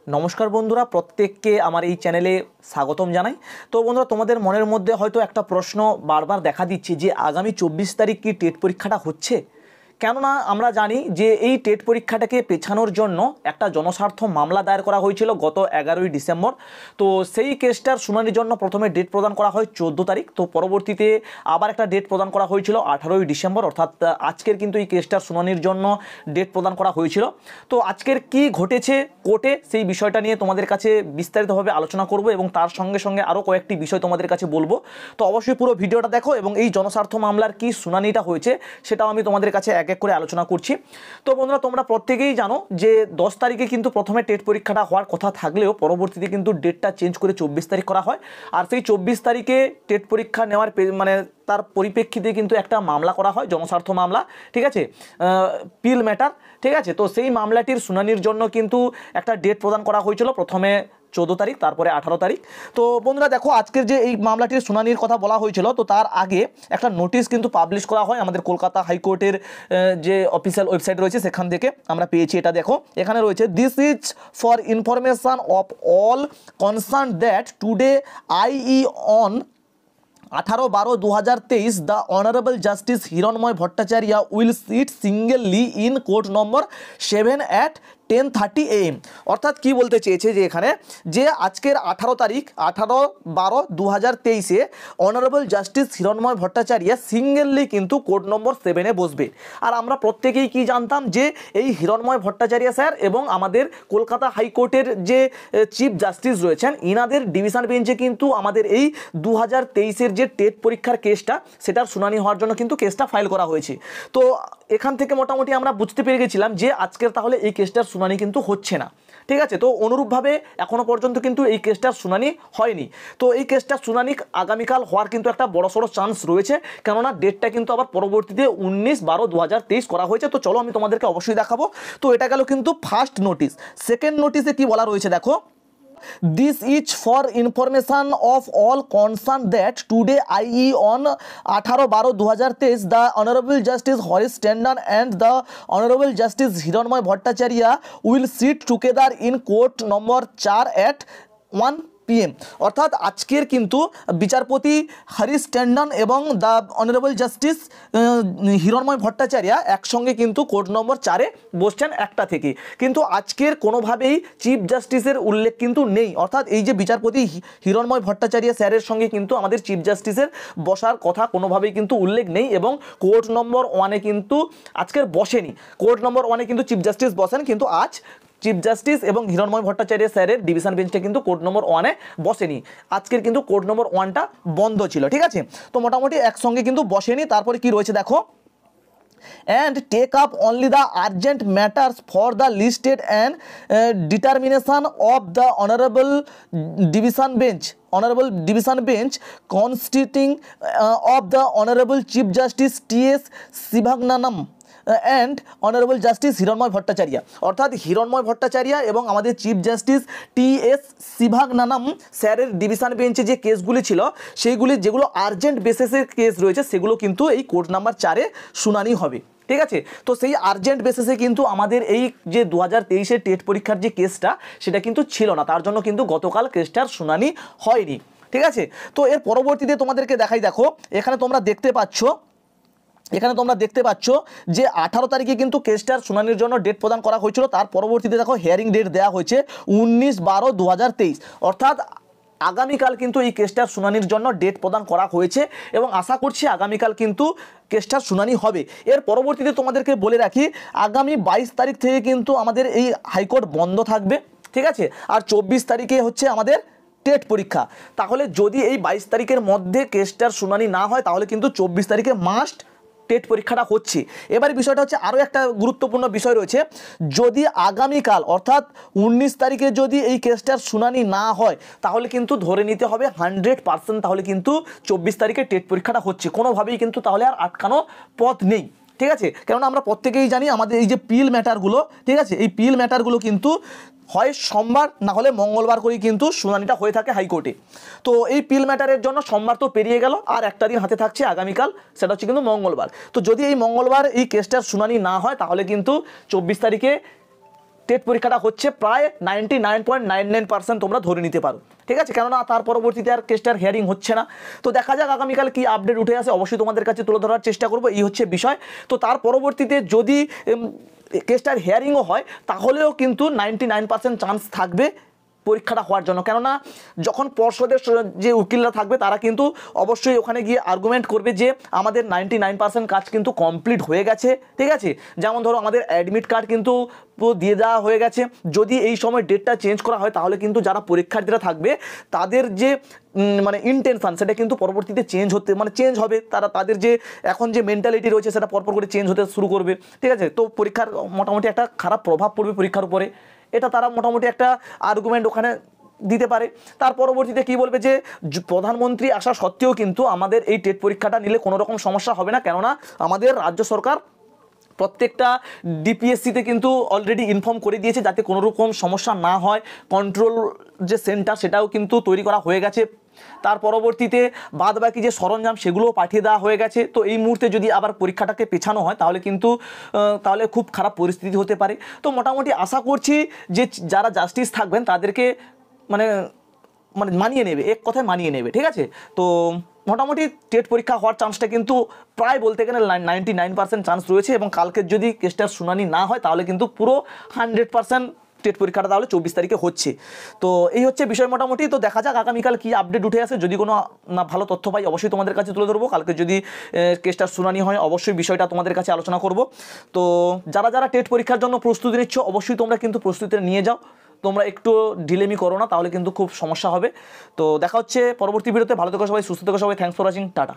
নমস্কার বন্ধুরা, প্রত্যেককে আমার এই চ্যানেলে স্বাগতম জানাই। তো বন্ধুরা, তোমাদের মনের মধ্যে হয়তো একটা প্রশ্ন বারবার দেখা দিচ্ছে যে আগামী 24 তারিখ কি টেট পরীক্ষাটা হচ্ছে। কেননা আমরা জানি যে এই টেট পরীক্ষাটাকে পেছানোর জন্য একটা জনস্বার্থ মামলা দায়ের করা হয়েছিল গত 11ই ডিসেম্বর। তো সেই কেসটার শুনানির জন্য প্রথমে ডেট প্রদান করা হয় 14 তারিখ। তো পরবর্তীতে আবার একটা ডেট প্রদান করা হয়েছিল 18ই ডিসেম্বর, অর্থাৎ আজকের কিন্তু এই কেসটার শুনানির জন্য ডেট প্রদান করা হয়েছিল। তো আজকের কি ঘটেছে কোর্টে সেই বিষয়টা নিয়ে তোমাদের কাছে বিস্তারিতভাবে আলোচনা করব এবং তার সঙ্গে সঙ্গে আরও কয়েকটি বিষয় তোমাদের কাছে বলবো। তো অবশ্যই পুরো ভিডিওটা দেখো এবং এই জনস্বার্থ মামলার কি শুনানিটা হয়েছে সেটাও আমি তোমাদের কাছে এক এক করে আলোচনা করছি। তো বন্ধুরা, তোমরা প্রত্যেকেই জানো যে 10 তারিখে কিন্তু প্রথমে টেট পরীক্ষাটা হওয়ার কথা থাকলেও পরবর্তীতে কিন্তু ডেটটা চেঞ্জ করে 24 তারিখ করা হয়। আর সেই 24 তারিখে টেট পরীক্ষা নেওয়ার তার পরিপ্রেক্ষিতে কিন্তু একটা মামলা করা হয়, জনস্বার্থ মামলা, ঠিক আছে, পিল ম্যাটার, ঠিক আছে। তো সেই মামলাটির শুনানির জন্য কিন্তু একটা ডেট প্রদান করা হয়েছিল, প্রথমে 14 তারিখ, তারপরে 18 তারিখ। তো বন্ধুরা দেখো, আজকের যে এই মামলাটির শুনানির কথা বলা হয়েছিল, তো তার আগে একটা নোটিশ কিন্তু পাবলিশ করা হয় আমাদের কলকাতা হাইকোর্টের যে অফিসিয়াল ওয়েবসাইট রয়েছে সেখান থেকে আমরা পেয়েছি। এটা দেখো, এখানে রয়েছে, this is for information of all concern that today I on 18/12/2023 the Honorable Justice Hiranmoy Bhattacharya will sit singly in court number 7 at 10:30 AM। অর্থাৎ কি বলতে চেয়েছে যে এখানে যে আজকের 18 তারিখ 18/12/2023 অনারেবল জাস্টিস হিরণময় ভট্টাচার্য সিঙ্গেললি কিন্তু কোর্ট নম্বর 7-এ বসবে। আর আমরা প্রত্যেকেই কি জানতাম যে এই হিরণময় ভট্টাচার্য স্যার এবং আমাদের কলকাতা হাইকোর্টের যে চিফ জাস্টিস রয়েছেন ইনাদের ডিভিশন বেঞ্চে কিন্তু আমাদের এই 2023-এর যে টেট পরীক্ষার কেসটা সেটার শুনানি হওয়ার জন্য কিন্তু কেসটা ফাইল করা হয়েছে। তো এখান থেকে মোটামুটি আমরা বুঝতে পেরে গেছিলাম যে আজকের তাহলে এই কেসটার শুনানি কিন্তু হচ্ছে না, ঠিক আছে। তো অনুরূপভাবে এখনো পর্যন্ত কিন্তু এই কেসটার শুনানি হয়নি। তো এই কেসটার শুনানি আগামীকাল হওয়ার কিন্তু একটা বড়সড় চান্স রয়েছে, কেননা ডেটটা কিন্তু আবার পরবর্তীতে 19/12/2023 করা হয়েছে। তো চলো আমি তোমাদেরকে অবশ্যই দেখাবো। তো এটা গেল কিন্তু ফার্স্ট নোটিশ। সেকেন্ড নোটিশে কি বলা রয়েছে দেখো, this is for information of all concerned that today i.e. on 18/12/2023 the Honorable Justice Horace Tandon and the Honorable Justice Hiranmoy Bhattacharya will sit together in court number 4 at 1 PM। অর্থাৎ আজকের কিন্তু বিচারপতি হরিশ ট্যান্ডন এবং the honourable justice Hiranmoy Bhattacharya একসঙ্গে কিন্তু court নম্বর 4-এ বসছেন একটা থেকে। কিন্তু আজকের কোনোভাবেই চিফ জাস্টিসের উল্লেখ কিন্তু নেই। অর্থাৎ এই যে বিচারপতি হিরণময় ভট্টাচার্য স্যারের সঙ্গে কিন্তু আমাদের চিফ জাস্টিসের বসার কথা কোনোভাবেই কিন্তু উল্লেখ নেই এবং কোর্ট নম্বর 1-এ কিন্তু আজকের বসেনি। কোর্ট নম্বর 1-এ কিন্তু চিফ জাস্টিস বসেন, কিন্তু আজ চিফ জাস্টিস এবং হিরণময় ভট্টাচার্য স্যারের ডিভিশন বেঞ্চটা কিন্তু কোর্ট নম্বর 1-এ বসেনি। আজকের কিন্তু কোর্ট নম্বর 1টা বন্ধ ছিল, ঠিক আছে। তো মোটামুটি একসঙ্গে কিন্তু বসেনি। তারপরে কি রয়েছে দেখো, and take up only the urgent matters for the listed and determination of the honorable division bench constituting of the honorable chief justice T.S. Sivagnanam and honourable justice Hiranmoy Bhattacharya. অর্থাৎ হিরণময় ভট্টাচার্য এবং আমাদের চিফ জাস্টিস T.S. সিভাগনানাম স্যারের division বেঞ্চে যে কেসগুলি ছিল সেইগুলি যেগুলো আর্জেন্ট বেসিসের কেস রয়েছে সেগুলো কিন্তু এই কোর্ট নাম্বার 4-এ শুনানি হবে, ঠিক আছে। তো সেই আর্জেন্ট বেসিসে কিন্তু আমাদের এই যে 2023-এর টেট পরীক্ষার যে কেসটা সেটা কিন্তু ছিল না, তার জন্য কিন্তু গতকাল কেসটার শুনানি হয়নি, ঠিক আছে। তো এর পরবর্তীতে তোমাদেরকে দেখাই, দেখো এখানে তোমরা দেখতে পাচ্ছ যে 18 তারিখে কিন্তু কেসটার শুনানির জন্য ডেট প্রদান করা হয়েছিল। তার পরবর্তীতে দেখো হিয়ারিং ডেট দেওয়া হয়েছে 19/12/2023। অর্থাৎ আগামীকাল কিন্তু এই কেসটার শুনানির জন্য ডেট প্রদান করা হয়েছে এবং আশা করছি আগামীকাল কিন্তু কেসটার শুনানি হবে। এর পরবর্তীতে তোমাদেরকে বলে রাখি, আগামী 22 তারিখ থেকে কিন্তু আমাদের এই হাইকোর্ট বন্ধ থাকবে, ঠিক আছে। আর 24 তারিখে হচ্ছে আমাদের টেট পরীক্ষা। তাহলে যদি এই 22 তারিখের মধ্যে কেসটার শুনানি না হয় তাহলে কিন্তু 24 তারিখে মাস্ট টেট পরীক্ষাটা হচ্ছে। এবার বিষয়টা হচ্ছে আরও একটা গুরুত্বপূর্ণ বিষয় রয়েছে, যদি আগামীকাল অর্থাৎ 19 তারিখে যদি এই কেসটার শুনানি না হয় তাহলে কিন্তু ধরে নিতে হবে 100% তাহলে কিন্তু 24 তারিখে টেট পরীক্ষাটা হচ্ছে, কোনোভাবেই কিন্তু তাহলে আর আটকানোর পথ নেই, ঠিক আছে। কেননা আমরা প্রত্যেকেই জানি আমাদের এই যে পিল ম্যাটারগুলো, ঠিক আছে, এই পিল ম্যাটারগুলো কিন্তু হয় সোমবার না হলে মঙ্গলবার করেই কিন্তু শুনানিটা হয়ে থাকে হাইকোর্টে। তো এই পিল ম্যাটারের জন্য সোমবার তো পেরিয়ে গেল, আর একটা দিন হাতে থাকছে আগামীকাল, সেটা হচ্ছে কিন্তু মঙ্গলবার। তো যদি এই মঙ্গলবার এই কেসটার শুনানি না হয় তাহলে কিন্তু 24 তারিখে টেট পরীক্ষাটা হচ্ছে প্রায় 99.99% তোমরা ধরে নিতে পারো, ঠিক আছে, কেননা তার পরবর্তীতে আর কেসটার হিয়ারিং হচ্ছে না। তো দেখা যাক আগামীকাল কি আপডেট উঠে আসে, অবশ্যই তোমাদের কাছে তুলে ধরার চেষ্টা করবো, এই হচ্ছে বিষয়। তো তার পরবর্তীতে যদি কেসটার হিয়ারিংও হয় তাহলেও কিন্তু 99% চান্স থাকবে পরীক্ষাটা হওয়ার জন্য, কেননা যখন পর্ষদের যে উকিলরা থাকবে তারা কিন্তু অবশ্যই ওখানে গিয়ে আর্গুমেন্ট করবে যে আমাদের 99% কাজ কিন্তু কমপ্লিট হয়ে গেছে, ঠিক আছে। যেমন ধরো আমাদের অ্যাডমিট কার্ড কিন্তু দিয়ে দেওয়া হয়ে গেছে, যদি এই সময় ডেটটা চেঞ্জ করা হয় তাহলে কিন্তু যারা পরীক্ষার্থীরা থাকবে তাদের যে মানে ইন্টেনশন সেটা কিন্তু পরবর্তীতে চেঞ্জ হবে, তাদের যে এখন যে মেন্টালিটি রয়েছে সেটা পরপর করে চেঞ্জ হতে শুরু করবে, ঠিক আছে। তো পরীক্ষার মোটামুটি একটা খারাপ প্রভাব পড়বে পরীক্ষার উপরে, এটা তারা মোটামুটি একটা আর্গুমেন্ট ওখানে দিতে পারে। তার পরবর্তীতে কি বলবে যে প্রধানমন্ত্রী আসা সত্ত্বেও কিন্তু আমাদের এই টেট পরীক্ষাটা নিলে কোনো রকম সমস্যা হবে না, কেননা আমাদের রাজ্য সরকার প্রত্যেকটা ডিপিএসসিতে কিন্তু অলরেডি ইনফর্ম করে দিয়েছে যাতে কোনো রকম সমস্যা না হয়, কন্ট্রোল যে সেন্টার সেটাও কিন্তু তৈরি করা হয়ে গেছে। তার পরবর্তীতে বাদবাকি যে সরঞ্জাম সেগুলোও পাঠিয়ে দেওয়া হয়ে গেছে। তো এই মুহূর্তে যদি আবার পরীক্ষাটাকে পেছানো হয় তাহলে কিন্তু তাহলে খুব খারাপ পরিস্থিতি হতে পারে। তো মোটামুটি আশা করছি যে যারা জাস্টিস থাকবেন তাদেরকে মানে মানিয়ে নেবে, এক কথায় মানিয়ে নেবে, ঠিক আছে। তো মোটামুটি টেট পরীক্ষা হওয়ার চান্সটা কিন্তু প্রায় বলতে গেলে 99% চান্স রয়েছে, এবং কালকের যদি কেসটার শুনানি না হয় তাহলে কিন্তু পুরো 100% টেট পরীক্ষাটা তাহলে 24 তারিখে হচ্ছে। তো এই হচ্ছে বিষয় মোটামুটি। তো দেখা যাক আগামীকাল কি আপডেট উঠে আসে, যদি কোনো না ভালো তথ্য পাই অবশ্যই তোমাদের কাছে তুলে ধরবো। কালকে যদি কেসটার শুনানি হয় অবশ্যই বিষয়টা তোমাদের কাছে আলোচনা করব। তো যারা যারা টেট পরীক্ষার জন্য প্রস্তুতি নিচ্ছ অবশ্যই তোমরা কিন্তু প্রস্তুতিটা নিয়ে যাও, তোমরা একটু ঢিলেমি করো না, তাহলে কিন্তু খুব সমস্যা হবে। তো দেখা হচ্ছে পরবর্তী ভিডিওতে। ভালো থেকো সবাই, সুস্থ থেকো সবাই, থ্যাঙ্কস ফর ওয়াচিং, টাটা।